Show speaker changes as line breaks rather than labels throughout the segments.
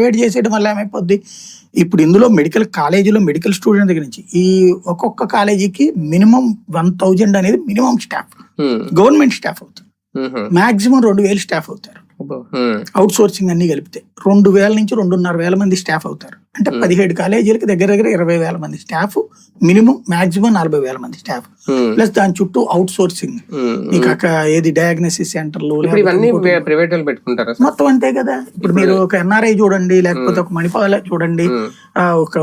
Private చేసేయడం వల్ల ఏమైపోద్ది, ఇప్పుడు ఇందులో మెడికల్ కాలేజీలో మెడికల్ స్టూడెంట్ దగ్గర నుంచి ఈ ఒక్కొక్క కాలేజీకి మినిమం 1000 అనేది మినిమం స్టాఫ్, గవర్నమెంట్ స్టాఫ్ అవుతుంది. మాక్సిమం 2000 స్టాఫ్ అవుతారు. అవుట్ సోర్సింగ్ అన్ని కలిపితే 2000 నుంచి 2500 మంది స్టాఫ్ అవుతారు. అంటే 17 కాలేజీలకి దగ్గర 20,000 మంది స్టాఫ్, మినిమం మాక్సిమం 40,000 మంది స్టాఫ్, ప్లస్ దాని చుట్టూ అవుట్ సోర్సింగ్, ఇంకా ఏది డయాగ్నోసిస్ సెంటర్లు మొత్తం అంతే కదా. ఇప్పుడు మీరు ఒక ఎన్ఆర్ఐ చూడండి, లేకపోతే ఒక మణిపాల చూడండి, ఒక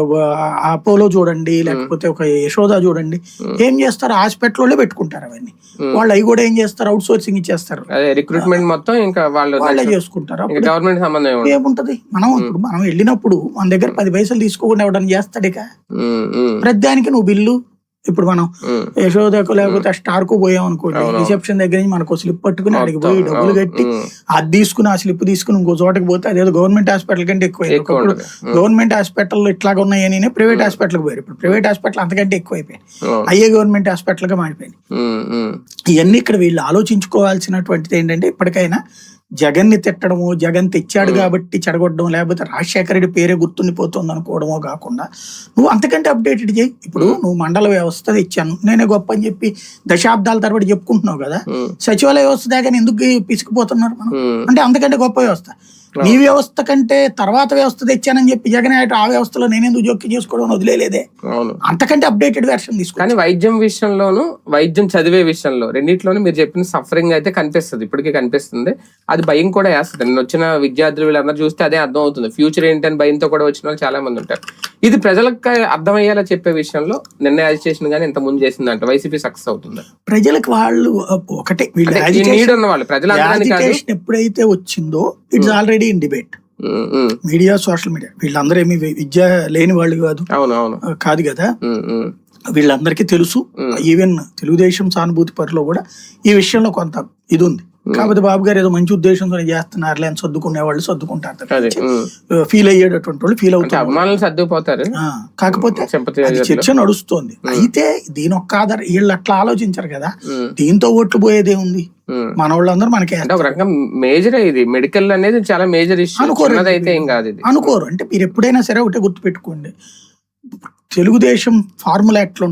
అపోలో చూడండి, లేకపోతే ఒక యశోద చూడండి, ఏం చేస్తారు, హాస్పిటల్లో పెట్టుకుంటారు అవన్నీ. వాళ్ళు అవి కూడా ఏం చేస్తారు, అవుట్ సోర్సింగ్ ఇచ్చేస్తారు, రిక్రూట్మెంట్ మొత్తం ఇంకా వాళ్ళే చేసుకుంటారు. గవర్నమెంట్ సంబంధం ఏముంటది. మనం వెళ్ళినప్పుడు మన దగ్గర 10 పైసలు తీసుకోకుండా ఎవడని చేస్తాడు. ఇక ప్రతిదానికి నువ్వు బిల్లు, ఇప్పుడు మనం యశోదకు లేకపోతే స్టార్ కు పోయాం అనుకోండి, రిసెప్షన్ దగ్గర నుంచి మనకు స్లిప్ పట్టుకుని అడిగి పోయి డబ్బులు కట్టి అది తీసుకుని ఆ స్లిప్ తీసుకుని ఇంకో చోటకి పోతే అదేదో గవర్నమెంట్ హాస్పిటల్ కంటే ఎక్కువ. ఒకప్పుడు గవర్నమెంట్ హాస్పిటల్ ఇట్లాగా ఉన్నాయని ప్రైవేట్ హాస్పిటల్కి పోయారు. ఇప్పుడు ప్రైవేట్ హాస్పిటల్ అంతకంటే ఎక్కువైపోయాయి, అయ్యే గవర్నమెంట్ హాస్పిటల్ గా మారిపోయింది. ఇవన్నీ ఇక్కడ వీళ్ళు ఆలోచించుకోవాల్సినటువంటిది ఏంటంటే, ఇప్పటికైనా జగన్ ని తిట్టడము, జగన్ తెచ్చాడు కాబట్టి చెడగొట్టడం, లేకపోతే రాజశేఖర రెడ్డి పేరే గుర్తుండిపోతుంది అనుకోవడమో కాకుండా నువ్వు అంతకంటే అప్డేటెడ్ చేయి. ఇప్పుడు నువ్వు మండల వ్యవస్థ తెచ్చాను నేనే గొప్ప అని చెప్పి దశాబ్దాల తరబడి చెప్పుకుంటున్నావు కదా, సచివాలయ వ్యవస్థ దాకా ఎందుకు పిసికిపోతున్నారు మనం? అంటే అంతకంటే గొప్ప వ్యవస్థ, నీ వ్యవస్థ కంటే తర్వాత వ్యవస్థ తెచ్చానని చెప్పి జగన్ ఆ వ్యవస్థలో నేనెందుకు జోక్యం చేసుకోవడం వదిలేదే. అంతకంటే అప్డేటెడ్ వెర్షన్ తీసుకో. కానీ వైద్యం విషయంలోను, వైద్యం చదివే విషయంలో రెండింటిలోనూ మీరు చెప్పిన సఫరింగ్ అయితే కనిపిస్తుంది, ఇప్పటికీ కనిపిస్తుంది. అది భయం కూడా వేస్తుంది. నేను వచ్చిన విద్యార్థులు వీళ్ళందరూ చూస్తే అదే అర్థం అవుతుంది. ఫ్యూచర్ ఏంటని భయంతో కూడా వచ్చిన వాళ్ళు చాలా మంది ఉంటారు. ఇది ప్రజలకు అర్థమయ్యేలా చెప్పే విషయంలో నిన్న యాజిటేషన్ గానీ ఇంత ముందు చేసిందంట వైసీపీ సక్సెస్ అవుతుంది. ప్రజలకు వాళ్ళు ఒకటే ఎప్పుడైతే వచ్చిందో it's already in debate. Media, social media, వీళ్ళందరూ ఏమి విద్య లేని వాళ్ళు కాదు కదా, వీళ్ళందరికీ తెలుసు. ఈవెన్ తెలుగుదేశం సానుభూతి పరిలో కూడా ఈ విషయంలో కొంత ఇది ఉంది. కాకపోతే బాబు గారు ఏదో మంచి ఉద్దేశంతో చేస్తున్నారు అని సర్దుకునే వాళ్ళు సర్దుకుంటారు, ఫీల్ అయ్యేటటువంటి వాళ్ళు ఫీల్ అవుతారు. కాకపోతే చర్చ నడుస్తోంది. అయితే దీని ఒక్క ఆధారం వీళ్ళు అట్లా ఆలోచించారు కదా, దీంతో ఓట్లు పోయేదే ఉంది. మన వాళ్ళందరూ మనకి మేజర్ ఇది మెడికల్ అనేది చాలా మేజర్ ఇష్యూ అనుకోరు. అంటే మీరు ఎప్పుడైనా సరే ఒకటే గుర్తు పెట్టుకోండి, తెలుగుదేశం ఫార్ములా యాక్ట్ లో